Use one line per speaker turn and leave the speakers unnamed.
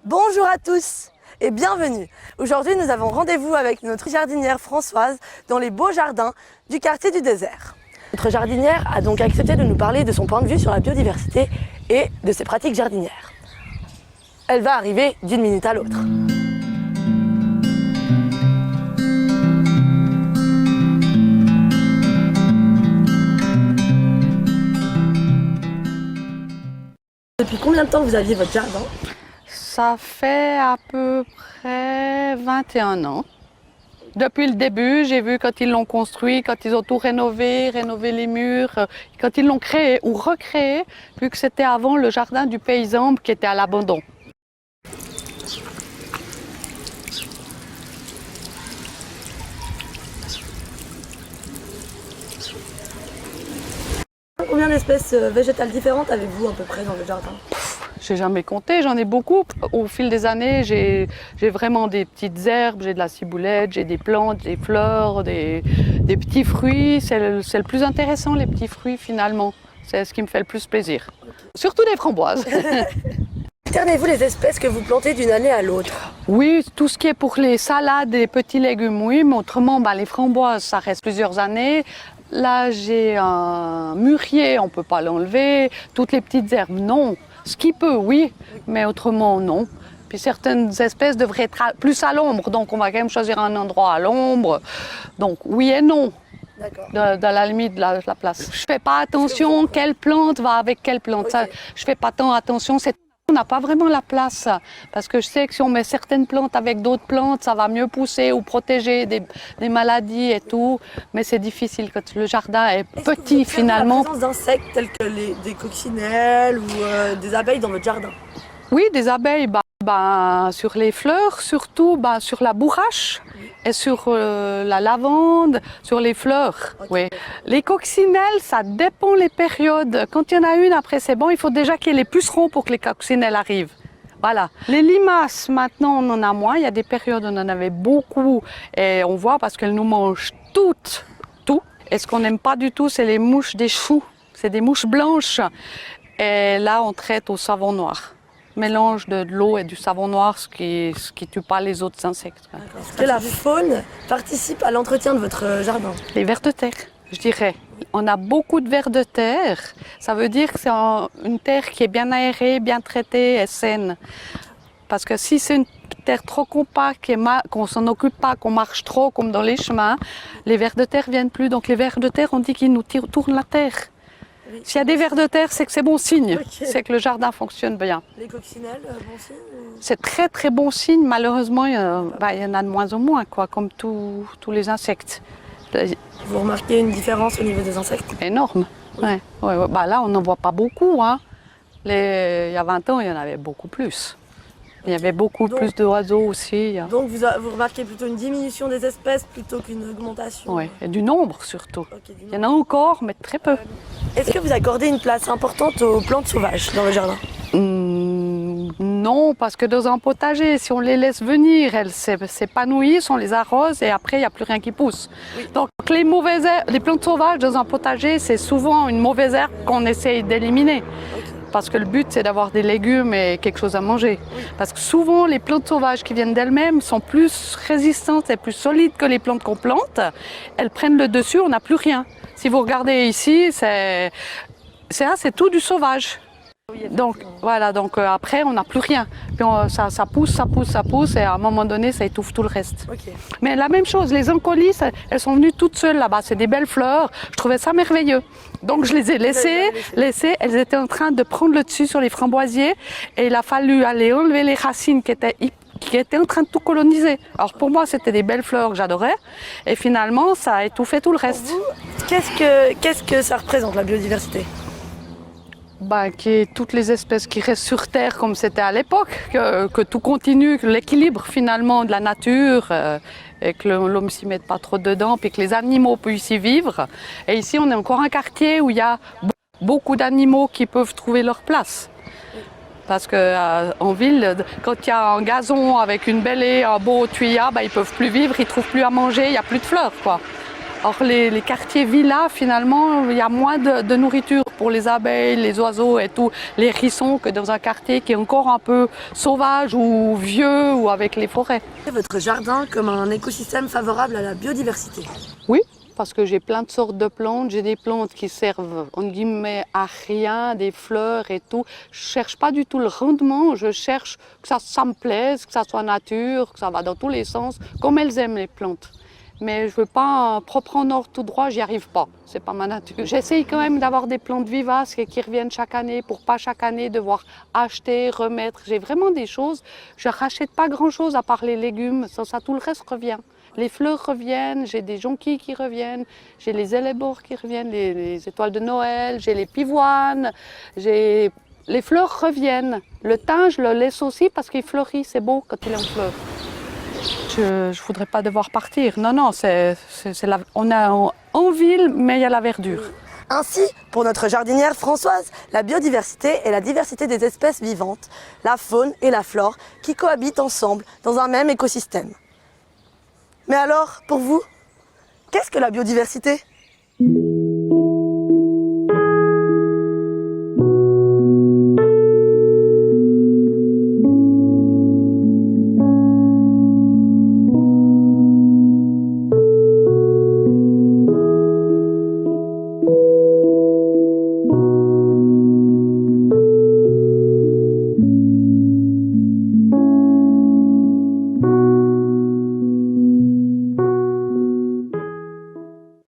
Bonjour à tous et bienvenue. Aujourd'hui, nous avons rendez-vous avec notre jardinière Françoise dans les beaux jardins du quartier du désert. Notre jardinière a donc accepté de nous parler de son point de vue sur la biodiversité et de ses pratiques jardinières. Elle va arriver d'une minute à l'autre. Depuis combien de temps vous aviez votre jardin ?
Ça fait à peu près 21 ans. Depuis le début, j'ai vu quand ils l'ont construit, quand ils ont tout rénové les murs, quand ils l'ont créé ou recréé, vu que c'était avant le jardin du paysan qui était à l'abandon.
Combien d'espèces végétales différentes avez-vous à peu près dans le jardin ?
J'ai jamais compté, j'en ai beaucoup. Au fil des années, j'ai vraiment des petites herbes, j'ai de la ciboulette, j'ai des plantes, des fleurs, des petits fruits. C'est le plus intéressant, les petits fruits finalement. C'est ce qui me fait le plus plaisir. Surtout des framboises.
Alternez-vous les espèces que vous plantez d'une année à l'autre ?
Oui, tout ce qui est pour les salades et petits légumes, oui, mais autrement, les framboises, ça reste plusieurs années. Là, j'ai un mûrier, on ne peut pas l'enlever. Toutes les petites herbes, non. Ce qui peut, oui, mais autrement, non. Puis certaines espèces devraient être plus à l'ombre, donc on va quand même choisir un endroit à l'ombre. Donc oui et non, dans la limite de la place. Je ne fais pas attention quelle plante va avec quelle plante. Okay. Ça, je ne fais pas tant attention. On n'a pas vraiment la place, parce que je sais que si on met certaines plantes avec d'autres plantes, ça va mieux pousser ou protéger des maladies et tout, mais c'est difficile quand le jardin est petit finalement.
La présence d'insectes tels que des coccinelles ou des abeilles dans votre jardin ?
Oui, des abeilles, sur les fleurs, surtout sur la bourrache et sur la lavande, sur les fleurs. Okay. Oui. Les coccinelles, ça dépend les périodes. Quand il y en a une, après c'est bon, il faut déjà qu'il y ait les pucerons pour que les coccinelles arrivent. Voilà. Les limaces, maintenant on en a moins. Il y a des périodes où on en avait beaucoup et on voit parce qu'elles nous mangent tout. Et ce qu'on n'aime pas du tout, c'est les mouches des choux. C'est des mouches blanches. Et là, on traite au savon noir. Mélange de l'eau et du savon noir, ce qui tue pas les autres insectes.
Est-ce que la faune participe à l'entretien de votre jardin ?
Les vers de terre, je dirais. On a beaucoup de vers de terre. Ça veut dire que c'est une terre qui est bien aérée, bien traitée et saine. Parce que si c'est une terre trop compacte, qu'on s'en occupe pas, qu'on marche trop comme dans les chemins, les vers de terre viennent plus. Donc les vers de terre, on dit qu'ils nous tournent la terre. S'il y a des vers de terre, c'est que c'est bon signe. Okay. C'est que le jardin fonctionne bien.
Les coccinelles, bon signe ?
C'est très très bon signe. Malheureusement, il y en a de moins en moins, comme tous les insectes.
Vous remarquez une différence au niveau des insectes ?
Énorme. Oui. Ouais. Là, on n'en voit pas beaucoup. Hein. Il y a 20 ans, il y en avait beaucoup plus. Il y avait beaucoup plus d'oiseaux aussi.
Donc vous remarquez plutôt une diminution des espèces plutôt qu'une augmentation ?
Oui, et du nombre surtout. Okay, il y en a encore, mais très peu.
Est-ce que vous accordez une place importante aux plantes sauvages dans le jardin ?
Non, parce que dans un potager, si on les laisse venir, elles s'épanouissent, on les arrose et après, il n'y a plus rien qui pousse. Oui. Donc les plantes sauvages dans un potager, c'est souvent une mauvaise herbe qu'on essaye d'éliminer. Okay. Parce que le but, c'est d'avoir des légumes et quelque chose à manger. Oui. Parce que souvent, les plantes sauvages qui viennent d'elles-mêmes sont plus résistantes et plus solides que les plantes qu'on plante. Elles prennent le dessus, on n'a plus rien. Si vous regardez ici, c'est tout du sauvage. Donc voilà, après on n'a plus rien. Puis ça pousse et à un moment donné ça étouffe tout le reste. Okay. Mais la même chose, les encolis, elles sont venues toutes seules là-bas, c'est des belles fleurs, je trouvais ça merveilleux. Donc je les ai laissées, elles étaient en train de prendre le dessus sur les framboisiers et il a fallu aller enlever les racines qui étaient en train de tout coloniser. Alors pour moi c'était des belles fleurs que j'adorais et finalement ça a étouffé tout le reste.
Pour vous, qu'est-ce que ça représente la biodiversité ?
Qu'il y ait toutes les espèces qui restent sur Terre comme c'était à l'époque, que tout continue, que l'équilibre finalement de la nature et que l'homme ne s'y mette pas trop dedans, puis que les animaux puissent y vivre. Et ici on est encore un quartier où il y a beaucoup d'animaux qui peuvent trouver leur place. Parce qu'en ville, quand il y a un gazon avec une belle haie, un beau tuyau, ils ne peuvent plus vivre, ils ne trouvent plus à manger, il n'y a plus de fleurs, quoi. Or les quartiers villas, finalement, il y a moins de nourriture pour les abeilles, les oiseaux et tout, les hérissons, que dans un quartier qui est encore un peu sauvage ou vieux ou avec les forêts.
Votre jardin comme un écosystème favorable à la biodiversité.
Oui, parce que j'ai plein de sortes de plantes. J'ai des plantes qui servent, en guillemets, à rien, des fleurs et tout. Je cherche pas du tout le rendement, je cherche que ça me plaise, que ça soit nature, que ça va dans tous les sens, comme elles aiment les plantes. Mais je veux pas propre en ordre tout droit, j'y arrive pas. C'est pas ma nature. J'essaye quand même d'avoir des plantes vivaces qui reviennent chaque année pour pas chaque année devoir acheter, remettre. J'ai vraiment des choses. Je rachète pas grand chose à part les légumes. Ça tout le reste revient. Les fleurs reviennent, j'ai des jonquilles qui reviennent, j'ai les élébores qui reviennent, les étoiles de Noël, j'ai les pivoines, les fleurs reviennent. Le thym, je le laisse aussi parce qu'il fleurit, c'est beau quand il est en fleurs. Je ne voudrais pas devoir partir. Non, on est en ville, mais il y a la verdure.
Ainsi, pour notre jardinière Françoise, la biodiversité est la diversité des espèces vivantes, la faune et la flore qui cohabitent ensemble dans un même écosystème. Mais alors, pour vous, qu'est-ce que la biodiversité ?